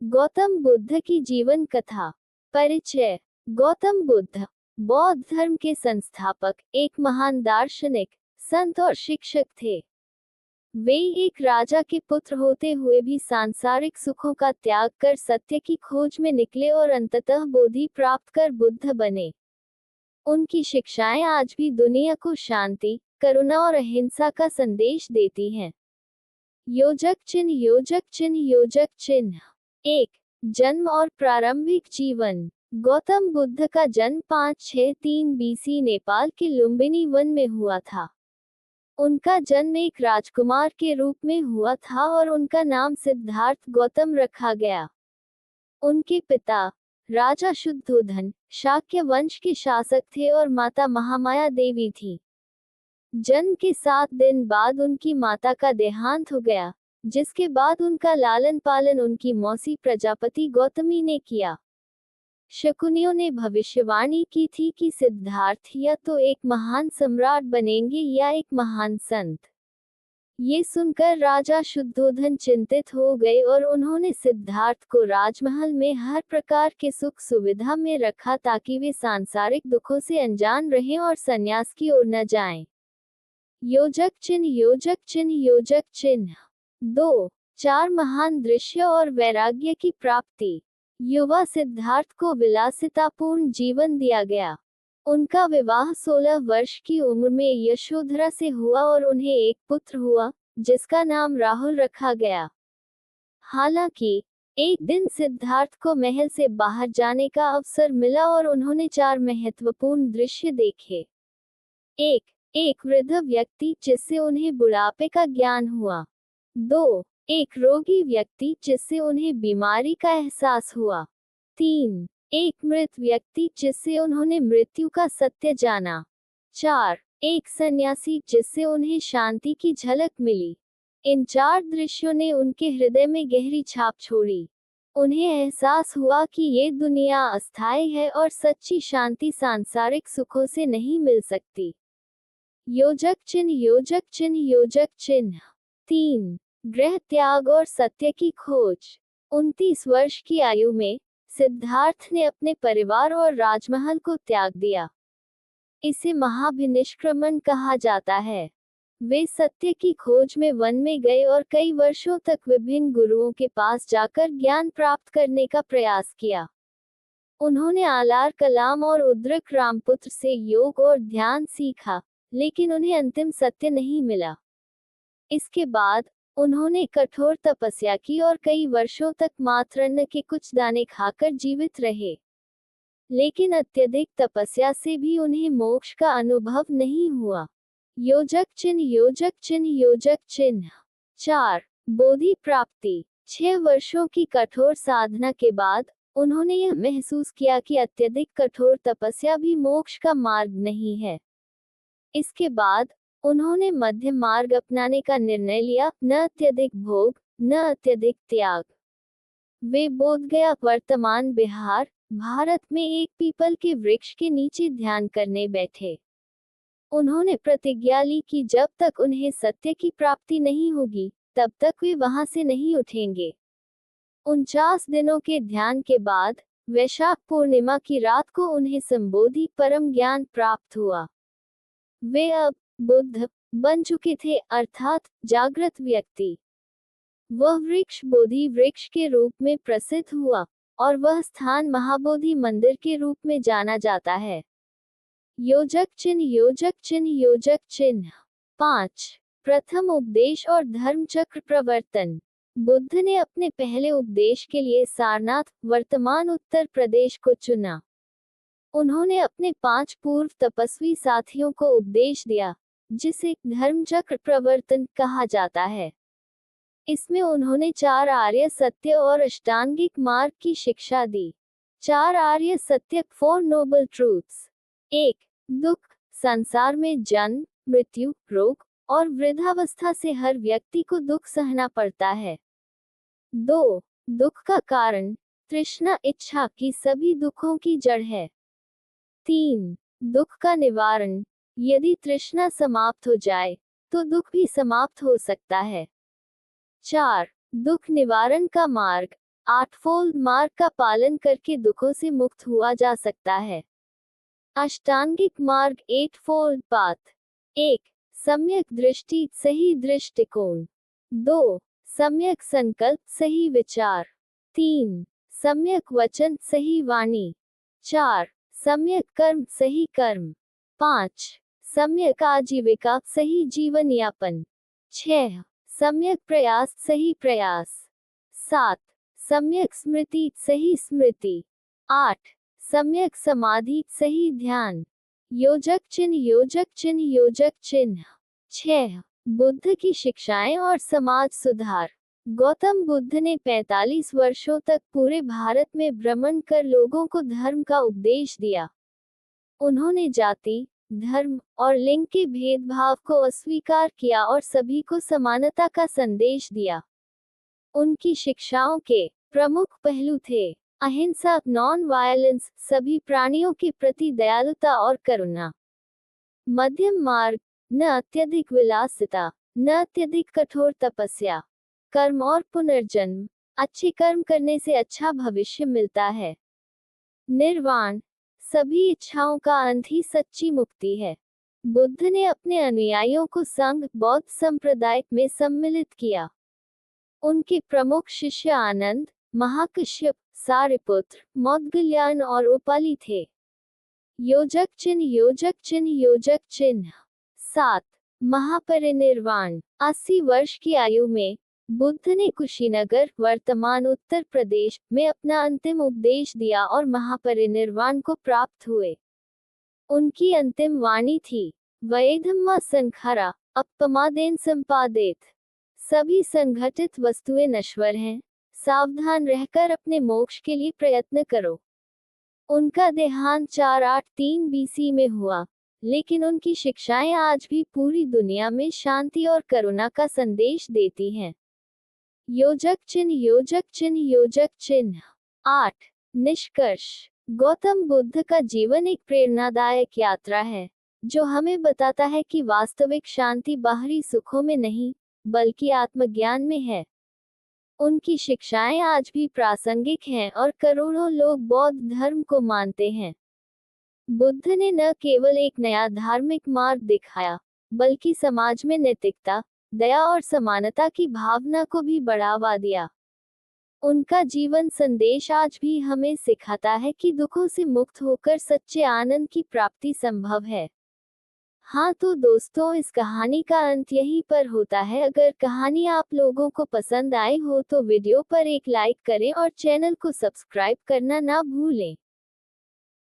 गौतम बुद्ध की जीवन कथा। परिचय। गौतम बुद्ध बौद्ध धर्म के संस्थापक, एक महान दार्शनिक, संत और शिक्षक थे। वे एक राजा के पुत्र होते हुए भी सांसारिक सुखों का त्याग कर सत्य की खोज में निकले और अंततः बोधि प्राप्त कर बुद्ध बने। उनकी शिक्षाएं आज भी दुनिया को शांति, करुणा और अहिंसा का संदेश देती हैं। योजक चिन्ह, योजक चिन्ह, योजक चिन्ह। 1. जन्म और प्रारंभिक जीवन। गौतम बुद्ध का जन्म 563 बीसी नेपाल के लुम्बिनी वन में हुआ था। उनका जन्म एक राजकुमार के रूप में हुआ था और उनका नाम सिद्धार्थ गौतम रखा गया। उनके पिता राजा शुद्धोधन शाक्य वंश के शासक थे और माता महामाया देवी थी। जन्म के 7 दिन बाद उनकी माता का देहांत हो गया, जिसके बाद उनका लालन पालन उनकी मौसी प्रजापति गौतमी ने किया। शकुनियों ने भविष्यवाणी की थी कि सिद्धार्थ या तो एक महान सम्राट बनेंगे या एक महान संत। ये सुनकर राजा शुद्धोधन चिंतित हो गए और उन्होंने सिद्धार्थ को राजमहल में हर प्रकार के सुख सुविधा में रखा ताकि वे सांसारिक दुखों से अनजान रहें और संन्यास की ओर न जाएं। योजक चिन्ह, योजक चिन्ह, योजक चिन्ह। 2. 4 महान दृश्य और वैराग्य की प्राप्ति। युवा सिद्धार्थ को विलासितापूर्ण जीवन दिया गया। उनका विवाह 16 वर्ष की उम्र में यशोधरा से हुआ और उन्हें एक पुत्र हुआ, जिसका नाम राहुल रखा गया। हालांकि एक दिन सिद्धार्थ को महल से बाहर जाने का अवसर मिला और उन्होंने 4 महत्वपूर्ण दृश्य देखे। 1. एक वृद्ध व्यक्ति जिससे उन्हें बुढ़ापे का ज्ञान हुआ। 2. एक रोगी व्यक्ति जिससे उन्हें बीमारी का एहसास हुआ। 3. एक मृत व्यक्ति जिससे उन्होंने मृत्यु का सत्य जाना। 4. एक सन्यासी जिससे उन्हें शांति की झलक मिली। इन 4 दृश्यों ने उनके हृदय में गहरी छाप छोड़ी। उन्हें एहसास हुआ कि ये दुनिया अस्थायी है और सच्ची शांति सांसारिक सुखों से नहीं मिल सकती। योजक चिन्ह, योजक चिन्ह, योजक चिन्ह। 3. गृह त्याग और सत्य की खोज। 29 वर्ष की आयु में सिद्धार्थ ने अपने परिवार और राजमहल को त्याग दिया। इसे महाभिनिष्क्रमण कहा जाता है। वे सत्य की खोज में वन में गए और कई वर्षों तक विभिन्न गुरुओं के पास जाकर ज्ञान प्राप्त करने का प्रयास किया। उन्होंने आलार कलाम और उद्रक रामपुत्र से योग और ध्यान सीखा, लेकिन उन्हें अंतिम सत्य नहीं मिला। इसके बाद उन्होंने कठोर तपस्या की और कई वर्षों तक मात्र अन्न के कुछ दाने खाकर जीवित रहे। लेकिन अत्यधिक तपस्या से भी उन्हें मोक्ष का अनुभव नहीं हुआ। योजक चिन्ह, योजक चिन्ह, योजक चिन्ह। 4. बोधि प्राप्ति। 6 वर्षों की कठोर साधना के बाद उन्होंने यह महसूस किया कि अत्यधिक कठोर तपस्या भी मोक्ष का मार्ग नहीं है। इसके बाद उन्होंने मध्य मार्ग अपनाने का निर्णय लिया, न अत्यधिक भोग, न अत्यधिक त्याग। वे बोधगया, वर्तमान बिहार, भारत में एक पीपल के वृक्ष के नीचे ध्यान करने बैठे। उन्होंने प्रतिज्ञा ली कि जब तक उन्हें सत्य की प्राप्ति नहीं होगी, तब तक वे वहां से नहीं उठेंगे। 49 दिनों के ध्यान के बाद वैशाख पूर्णिमा की रात को उन्हें संबोधि परम ज्ञान प्राप्त हुआ। वे अब बुद्ध बन चुके थे, अर्थात जागृत व्यक्ति। वह वृक्ष बोधि वृक्ष के रूप में प्रसिद्ध हुआ और वह स्थान महाबोधि मंदिर के रूप में जाना जाता है। योजक चिन्ह, योजक चिन्ह, योजक चिन्ह। 5. प्रथम उपदेश और धर्म चक्र प्रवर्तन। बुद्ध ने अपने पहले उपदेश के लिए सारनाथ, वर्तमान उत्तर प्रदेश को चुना। उन्होंने अपने 5 पूर्व तपस्वी साथियों को उपदेश दिया, जिसे धर्मचक्र प्रवर्तन कहा जाता है। इसमें उन्होंने 4 आर्य सत्य और अष्टांगिक मार्ग की शिक्षा दी। 4 आर्य सत्य, 4 नोबल ट्रूथ्स। 1. दुख। संसार में जन्म, मृत्यु, रोग और वृद्धावस्था से हर व्यक्ति को दुख सहना पड़ता है। 2. दुख का कारण तृष्णा, इच्छा की सभी दुखों की जड़ है। 3. दुख का निवारण। यदि तृष्णा समाप्त हो जाए तो दुख भी समाप्त हो सकता है। 4. दुख निवारण का मार्ग। 8फोल्ड मार्ग का पालन करके दुखों से मुक्त हुआ जा सकता है। अष्टांगिक मार्ग 8फोल्ड पाथ। 1. सम्यक दृष्टि, सही दृष्टिकोण। 2. सम्यक संकल्प, सही विचार। 3. सम्यक वचन, सही वाणी। 4. सम्यक कर्म, सही कर्म। 5. सम्यक आजीविका, सही जीवन यापन। 6. सम्यक प्रयास, सही प्रयास। 7. सम्यक स्मृति, सही स्मृति। 8. सम्यक समाधि, सही ध्यान। योजक चिन्ह, योजक चिन्ह, योजक चिन्ह। 6. बुद्ध की शिक्षाएं और समाज सुधार। गौतम बुद्ध ने 45 वर्षों तक पूरे भारत में भ्रमण कर लोगों को धर्म का उपदेश दिया। उन्होंने जाति, धर्म और लिंग के भेदभाव को अस्वीकार किया और सभी को समानता का संदेश दिया। उनकी शिक्षाओं के प्रमुख पहलू थे अहिंसा, नॉन वायलेंस, सभी प्राणियों के प्रति दयालुता और करुणा। मध्यम मार्ग, न अत्यधिक विलासिता, न अत्यधिक कठोर तपस्या। कर्म और पुनर्जन्म, अच्छे कर्म करने से अच्छा भविष्य मिलता है। निर्वाण, सभी इच्छाओं का अंत ही सच्ची मुक्ति है। बुद्ध ने अपने अनुयायियों को संघ बौद्ध संप्रदाय में सम्मिलित किया। उनके प्रमुख शिष्य आनंद, महाकश्यप, सारिपुत्र, मौदगल्यान और उपाली थे। योजक चिन्ह, योजक चिन्ह, योजक चिन्ह। 7. महापरिनिर्वाण, 80 वर्ष की आयु में बुद्ध ने कुशीनगर, वर्तमान उत्तर प्रदेश, में अपना अंतिम उपदेश दिया और महापरिनिर्वाण को प्राप्त हुए। उनकी अंतिम वाणी थी, वयेधम्मा संखारा अपमादेन संपादित। सभी संघटित वस्तुएं नश्वर हैं, सावधान रहकर अपने मोक्ष के लिए प्रयत्न करो। उनका देहांत 483 बीसी में हुआ, लेकिन उनकी शिक्षाएं आज भी पूरी दुनिया में शांति और करुणा का संदेश देती हैं। योजक चिन्ह, योजक चिन्ह, योजक चिन्ह। 8. निष्कर्ष, गौतम बुद्ध का जीवन एक प्रेरणादायक यात्रा है, जो हमें बताता है कि वास्तविक शांति बाहरी सुखों में नहीं, बल्कि आत्मज्ञान में है। उनकी शिक्षाएं आज भी प्रासंगिक हैं और करोड़ों लोग बौद्ध धर्म को मानते हैं। बुद्ध ने न केवल एक नया धार्मिक मार्ग दिखाया, बल्कि समाज में नैतिकता, दया और समानता की भावना को भी बढ़ावा दिया। उनका जीवन संदेश आज भी हमें सिखाता है कि दुखों से मुक्त होकर सच्चे आनंद की प्राप्ति संभव है। हाँ तो दोस्तों, इस कहानी का अंत यहीं पर होता है। अगर कहानी आप लोगों को पसंद आई हो तो वीडियो पर एक लाइक करें और चैनल को सब्सक्राइब करना ना भूलें।